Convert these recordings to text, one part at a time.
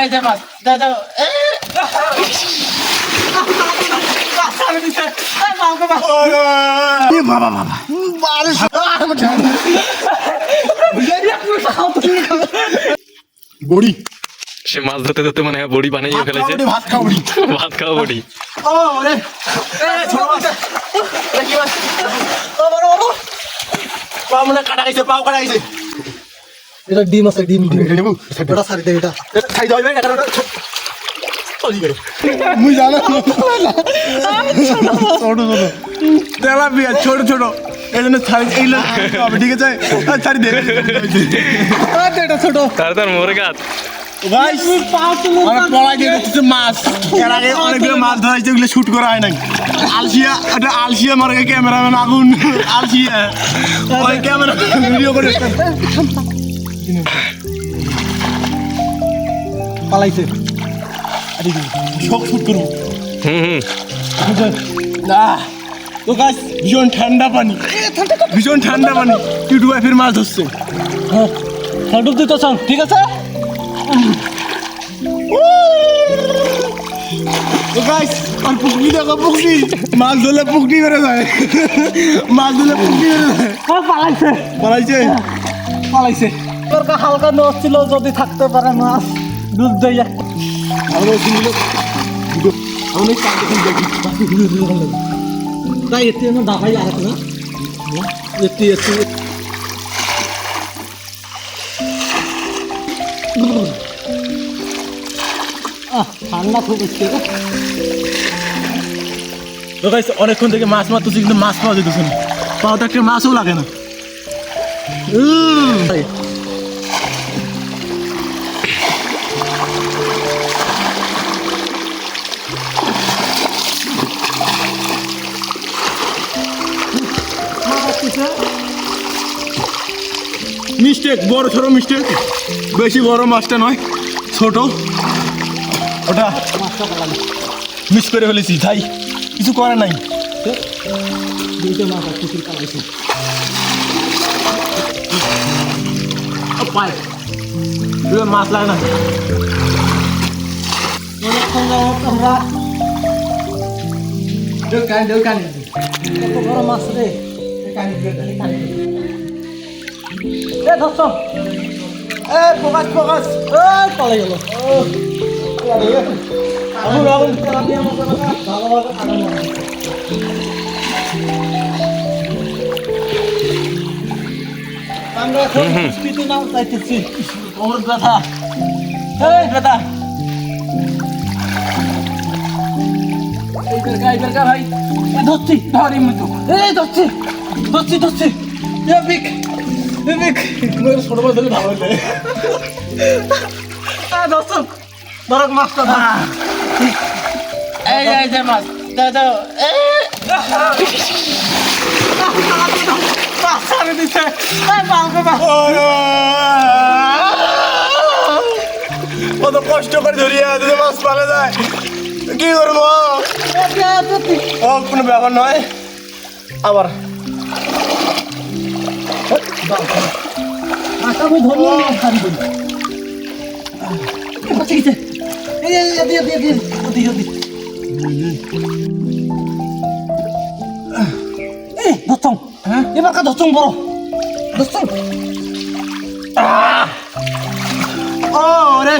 এই যে মাছ দাদা বড়ি সে মাছ ধরতে ধরতে মানে বড়ি বানিয়ে ফেলেছে। ভাত খাও বড়ি ভাত খাওয়া বড়ি। কাটা গেছে পাও কাটা গেছে। এটা ডিম আছে ডিম ডিম এটা নেবো ওটা সারি দে এটা খাই যাবে মুই জানো ছোট ছোট তেলাপিয়া ছোট ছোট এই জন্য ছাড়ি এইগুলো হবে ঠিক আছে ছাড়ি দে এটা ছোট তার মরে গাছ ভাই আমরা পড়াই দিয়ে দিচ্ছে মাছ এর আগে অনেকগুলো মাছ ধরা হয়েছে ওগুলো শুট করা হয় নাই আলসিয়া ওটা আলসিয়া মারে ক্যামেরাম্যান আগুন আলসিয়া ওই ক্যামেরা ভিডিও করে পালাইছে শখ শুট করবো হুম না তো গাছ ভীষণ ঠান্ডা পানি ভীষণ ঠান্ডা পানি টিটু ভাই ফির মাছ ধরছে ডুব দিতে চান ঠিক আছে তো গাইস আর পুকনি দেখো পুকনি মাছ ধরলে পুকনি বেড়ে যায় মাছ ধরলে পুকনি বেড়ে যায় পালাইছে পালাইছে পালাইছে তোর কা হালকা নস ছিল যদি থাকতে পারে মাছ দুধ দেই আমরা শুনলো অনেক কাজ দেখি বাকি ভিডিও দিতে ভালো লাগে তাই এতে না দাবাই আর না এতে এতে ঠান্ডা খুব হচ্ছে তো গাইস অনেকক্ষণ থেকে মাছ মারতেছি কিন্তু মাছ পাওয়া যেতেছে না পাওয়া তো একটা মাছও লাগে না মিস্টেক বড় ছোট মিস্টেক বেশি বড় মাছটা নয় ছোট ওটা মিস করে ফেলেছি তাই কিছু করে নাই দুইটা মাছ আর কিছু পালাইছে পাই মাছ লাগে না অনেকক্ষণ যাবত আমরা কত বড় মাছ রে এ ধরছ এ ফোকাস ফোকাস পালাই গেল আগুন আগুন ভালোভাবে আগানো আমরা এখন স্পিডে নাম চাইতেছি কোমর ব্যথা এই ব্যথা এইবার ভাই ধরছি ধরি মতো এই ধরছি ধরছি ধরছি এবিক এবিক ছোট মাছ ধরে ভালো লাগে দর্শক ধরক মাছটা ধর এই এই যে মাছ দাদা ছাড়ে দিচ্ছে কত কষ্ট করে ধরিয়া যদি মাছ পালা যায় কি করবো ও কোনো ব্যাপার নয় আবার আমি ধরি ছাড়ি দিই ঠিক আছে ধরছং এবার কা ধরছং বড় ধরছং ও রে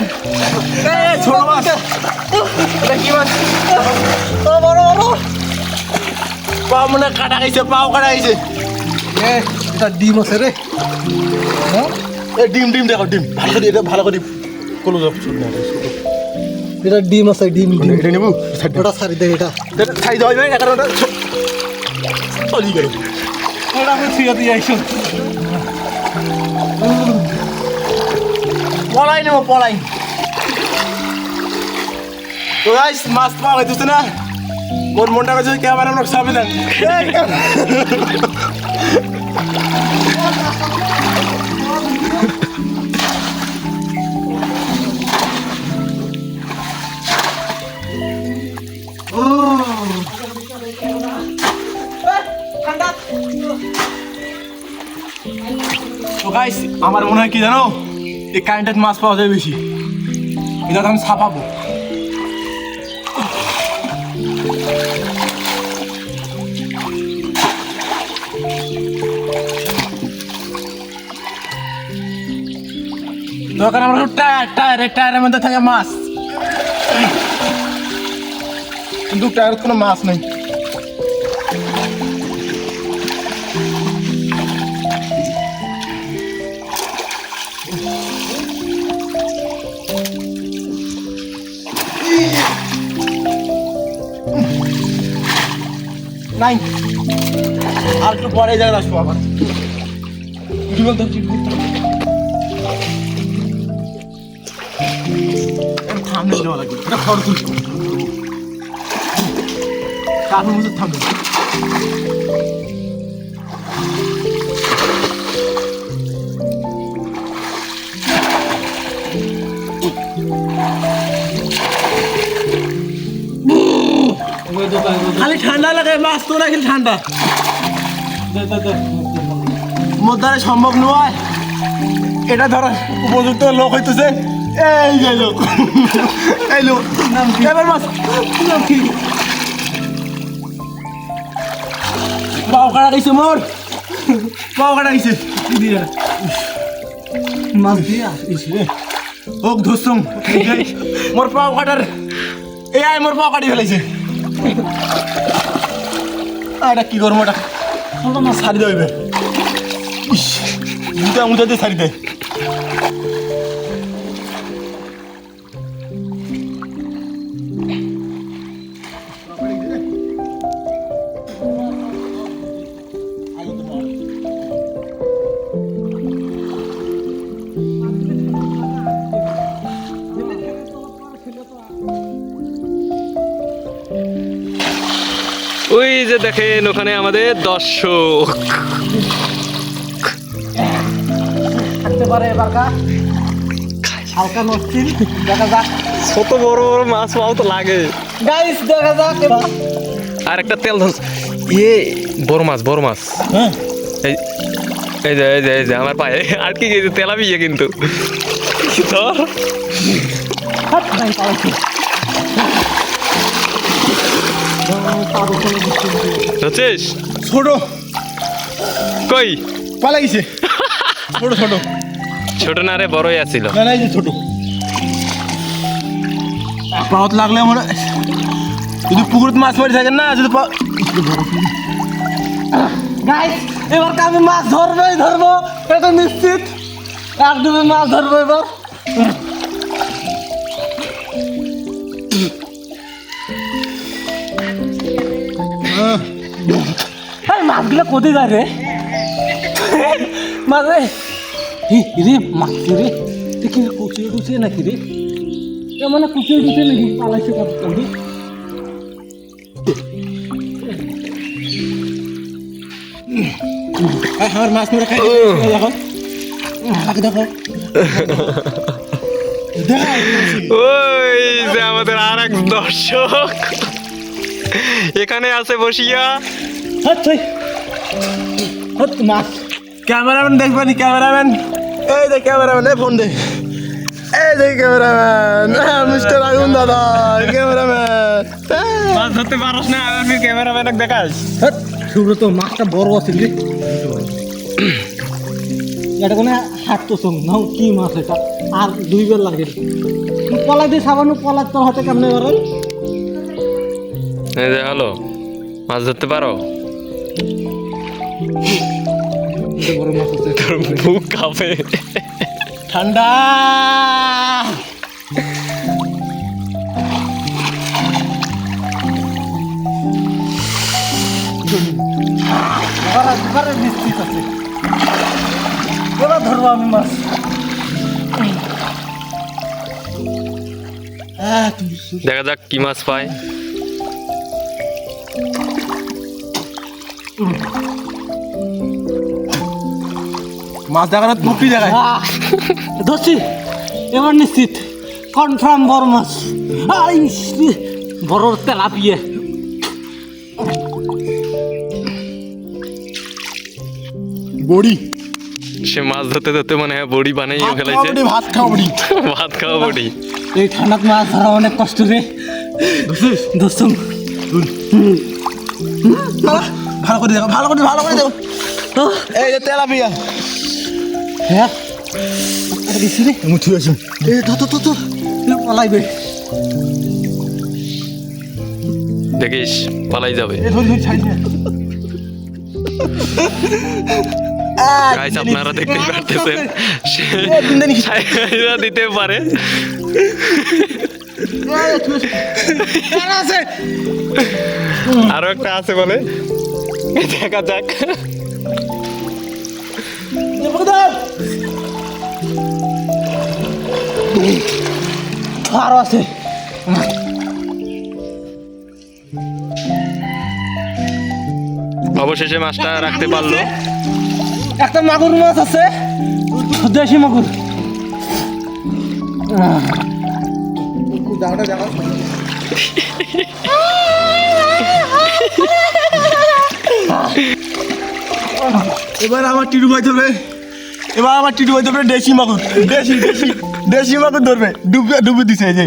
ছোট মাছ কি মাছ বড় বড় পা মনে কাটা গেছে পাও কাটা গেছে এটা ডিম আছে রে এই ডিম ডিম দেখো ডিম ভালো করে এটা ভালো করে কলো যাও ছোট না এটা ডিম আছে ডিম ডিম এটা নেবো ওটা ছাড়ি দে এটা খাই যাওয়া যায় এখন ওটা চলি গেল ওটা আমি ছুঁয়ে দিয়ে আইসো পলাই নেবো পলাই তো গাইস মাছ পাওয়া হইতেছে না মোর মনটা কাছে ক্যামেরা আমরা সামনে দেন তো গাইস আমার মনে হয় কি জানো এই কারেন্টের মাছ পাওয়া যায় বেশি এটা আমি ছাপাবো। দোকান আমার টায়ারের মধ্যে থাকে মাছ, কিন্তু টায়ার কোনো মাছ নেই। নাই, আর একটু পরে জায়গায় আসবো আবার। থামলে যাওয়া লাগবে, এটা খড় তুলবো কাপড় মধ্যে থামবে। খালি ঠান্ডা লাগে, মাছ তো না খালি ঠান্ডা। মোর দ্বারা সম্ভব নয়, এটা ধর উপযুক্ত লোক হইতেছে। এই যে লোক, এই লোক এবার মাছ পাও কাটা গেছে, মোর পাও কাটা গেছে মাছ দিয়া ওক ধরছম। মোর পাও কাটার এই আয়, মোর পাও কাটি ফেলাইছে। এটা কি করবো, এটা মাছ ছাড়ি দেবে, মুটা মুটা দিয়ে ছাড়ি দেয়। ওই যে দেখেন ওখানে আমাদের দর্শক। থাকতে পারে বাঁকা হালকা নষ্টিল, দেখা যাক। কত বড় বড় মাছ পাও তো লাগে গাইস, দেখা যাক এবার। আর একটা তেল ধর, ইয়ে বড় মাছ, বড় মাছ। হ্যাঁ, এই এই যে আমার পায়ে আর কি তেলাবি কিন্তু ধর। হাত নাই পালাইছে। বুঝছিস? ছোট কই পালা গেছে, ছোট ছোট। ছোট না রে, বড়ই আছিল। না না, এই যে ছোট পাওত লাগলে আমার যদি পুকুরত মাছ পড়ে থাকেন না, যদি গাইস, এবার আমি মাছ ধরবো, এটা নিশ্চিত। একদমই মাছ ধরবো এবার। মাছগুলো কোথায় যায় রে? মাছ রে মাছ রে, দেখি কুচিয়ে টুচিয়ে নাকি রে? মানে কুচিয়ে টুচিয়ে নাকি পালাইছে কত? আমার মাছ মেরে খাই দেখো, দেখো ওই যে আমাদের আর এক দর্শক এখানে আছে বসিয়া। মাছ ক্যামেরাম্যান দেখবেনি, ক্যামেরাম্যান এই যে ক্যামেরাম্যান, এই ফোন দে, এই যে ক্যামেরাম্যান মিস্টার আগুন দাদা, ক্যামেরাম্যান। মাছ ধরতে পারস না, আমি ক্যামেরাম্যানকে দেখাস। শুরু তো মাছটা বড় আছে রে, এটা কোনো হাঁটতো সঙ্গ না, কি মাছ এটা? আর দুইবার লাগে পলা দিয়ে সাবানো, পলার তোর হাতে কেমনে এবার? এই যে হ্যালো, মাছ ধরতে পারো? বড় মাছ আছে, তোর বুক কাঁপে। ঠান্ডা নিশ্চিত আছে। এবার ধরবো আমি মাছ। দেখা যাক কি মাছ পায়। মাছ দেখানো টুপি দেখায়। ধরছি এবার নিশ্চিত, কনফার্ম বড় মাছ। বড় তেলাপিয়া। বড়ি, সে মাছ ধরতে ধরতে মানে বড়ি বানাইয়ে ফেলাইছে। ভাত খাওয়া বড়ি, ভাত খাওয়া বড়ি। এই ঠান্ডাত মাছ ধরা অনেক কষ্ট রে দোস্ত। ভালো করে দেখো, ভালো করে দেখো। এই যে তেলাপিয়া হ্যাঁ আর কিছু রে মুঠি আছে। এই তো পলাইবে। দেখিস পালাই যাবে। এই ধরি ছাড়ি না। গাইস আপনারা দেখতে পারতেছেন সে ছাইরা দিতে পারে। আরো একটা আছে বলে, দেখা যাক। আরো আছে অবশেষে মাছটা রাখতে পারলো। একটা মাগুর মাছ আছে, দেশি মাগুর। এবার আমার টিটু ভাই ধরবে, দেশি মাগুর। দেশি মাগুর ধরবে, ডুবে দিছে এই যে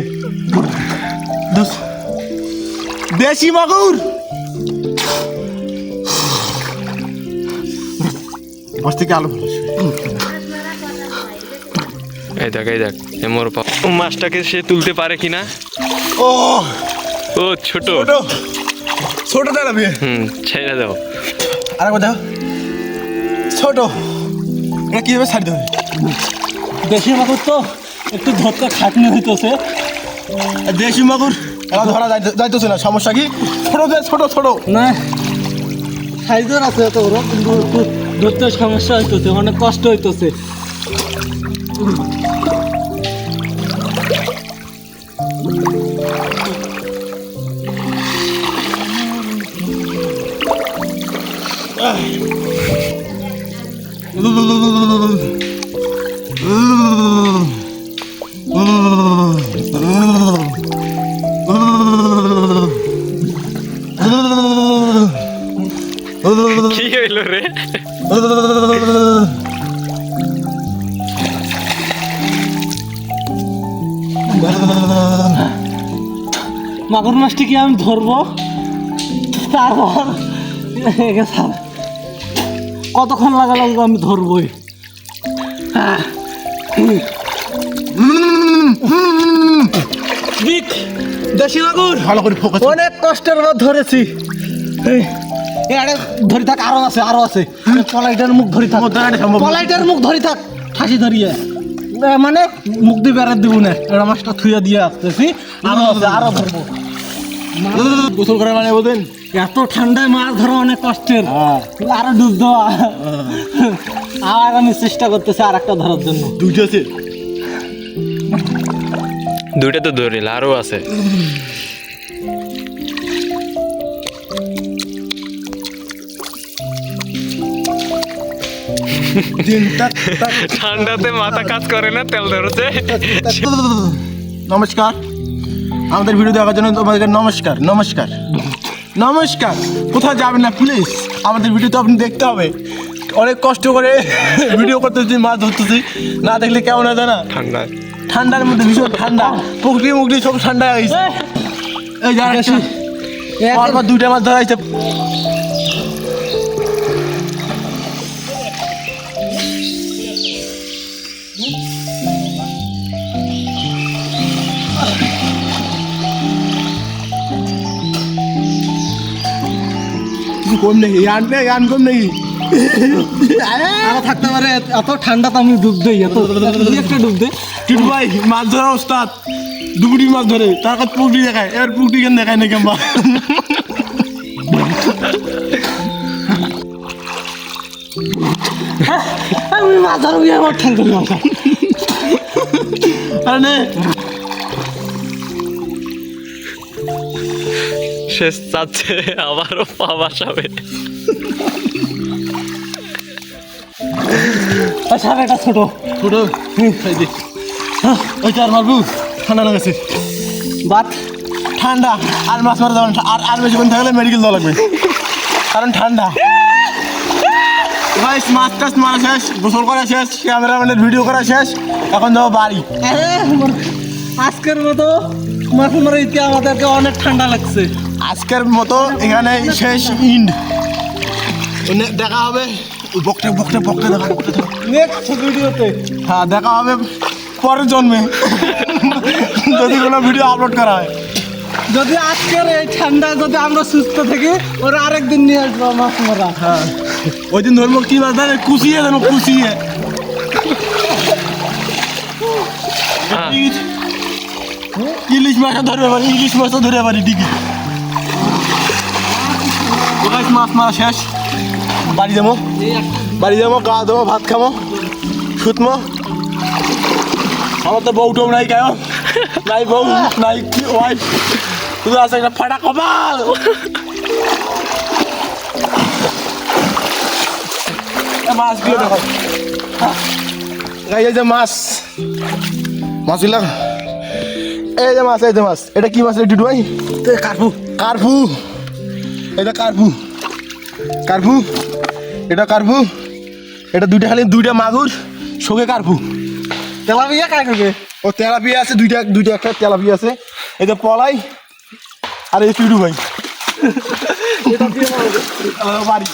দেশি মাগুর। বস থেকে আলো এই দেখ এমর মাছটাকে সে তুলতে পারে কিনা। ও ছোট ছোট তেলাপি। ছেড়ে দাও। আর একবার দেখো, ছোট। এটা কিভাবে ছাড়তে হবে? দেশি মাগুর তো একটু ধরতে খাটনি হইতেছে। দেশি মাগুর এবার ধরা যাইতেছে না, সমস্যা কি? ছোট না সাইজের আছে তো ওরা, কিন্তু একটু ধরতে সমস্যা হইতেছে, অনেক কষ্ট হইতেছে। কি হইল রে? মাগুর মাছটি কি আমি ধরবো, তারপর কতক্ষণ লাগা লাগবে আমি ধরবই। দেশি মাগুর ভালো করে ফোকাস। অনেক কষ্টের পর ধরেছি। ধরি থাক, আরো আছে। পলাইটার মুখ ধরি থাক, পলাইটার মুখ ধরি থাক, ফাঁসি ধরিয়ে মানে মুখ দিয়ে বেড়াত দিব না। এটা মাছটা থুইয়া দিয়ে আসতেছি, আরো আছে, আরো ধরবো। গোসল করে মানে বলতেন এত ঠান্ডায় মাছ ধরা অনেক কষ্টের, আরো ডুব দেওয়া। আর আমি চেষ্টা করতেছি আর একটা ধরার জন্য। দুইটা আছে, দুইটা তো ধরিল, আরো আছে। ঠান্ডাতে মাথা কাজ করে না, তেল ধরেছে। নমস্কার, আমাদের ভিডিও দেখার জন্য তোমাদেরকে নমস্কার। কোথাও যাবেন না প্লিজ, আমাদের ভিডিও তো আপনি দেখতে হবে। অনেক কষ্ট করে ভিডিও করতেছি, মাছ ধরতেছি, না দেখলে কেমন হয় জানা? ঠান্ডার মধ্যে ভীষণ ঠান্ডা, পুকুরি সব ঠান্ডা হয়ে গেছে। এই যারা দুইটা মাছ ধরা হয়েছে। কম নাকি আন কম নাকি? আরো থাকতে পারে, এত ঠান্ডা তো আমি ডুব দেই, এত একটা ডুব দে। টিটু ভাই মাছ ধরা ওস্তাদ, ডুবুরি মাছ ধরে, তার কাছে পুকুরি দেখায়, এবার পুকুরি কেন দেখায় না কেমবা? আমি মাছ ধরবো, আমার ঠান্ডা লাগা। আরে নে শেষ চাচ্ছে আবারও পা বাসাবে। সার একটা ছোট ওইটা আর মারবো, ঠান্ডা লাগাছে বাত ঠান্ডা। আর মাছ মারা যাবে না, আর বেশিক্ষণ থাকলে মেডিকেল দেওয়া লাগবে, কারণ ঠান্ডা। ভাই মাছ টাছ মারা শেষ, গোসল করা শেষ, ক্যামেরাম্যানের ভিডিও করা শেষ, এখন যাবো বাড়ি। আজকের মতো মাছ মারিতে আমাদেরকে অনেক ঠান্ডা লাগছে। আজকের মতো এখানে শেষ ইন্ড। দেখা হবে বকটে বকটে বকটে দেখা নেক্সট ভিডিওতে। হ্যাঁ দেখা হবে পরের জন্মে যদি কোনো ভিডিও আপলোড করা হয়। যদি আজকের এই ঠান্ডায় যদি আমরা সুস্থ থাকি ওরা আরেকদিন নিয়ে আসবো মাছ মারা। হ্যাঁ ওই দিন ধরবো কি মাছ ধরে কুচিয়ে দেবো কুচিয়ে। হ্যাঁ। ইলিশ মাছও ধরবে পারি, ইলিশ মাছও ধরে পারি ঠিকই। মাছ মারা শেষ, বাড়ি যাবো, বাড়ি যাবো, গা দেবো, ভাত খাবো, শুতমো। আমার তো বউ টৌ নাই কেন, নাই বউ নাই ওয়াইফ, শুধু আছে একটা ফাটা কপাল। মাছগুলো দেখো, এই যে মাছ, মাছগুলো এই যে মাছ, এই যে মাছ। এটা কি মাছ রে ডিডু ভাই? কার্পু। কার্পু, এটা কার্পু, কার্পু, এটা কার্পু, এটা দুইটা খালি দুইটা মাগুর সঙ্গে কার্পু। তেলাপিয়া কাজ করবে। ও তেলাপিয়া আছে দুইটা, দুইটা একটা তেলাপিয়া আছে। এই যে পলাই আর এই ডিডু ভাই বাড়ি।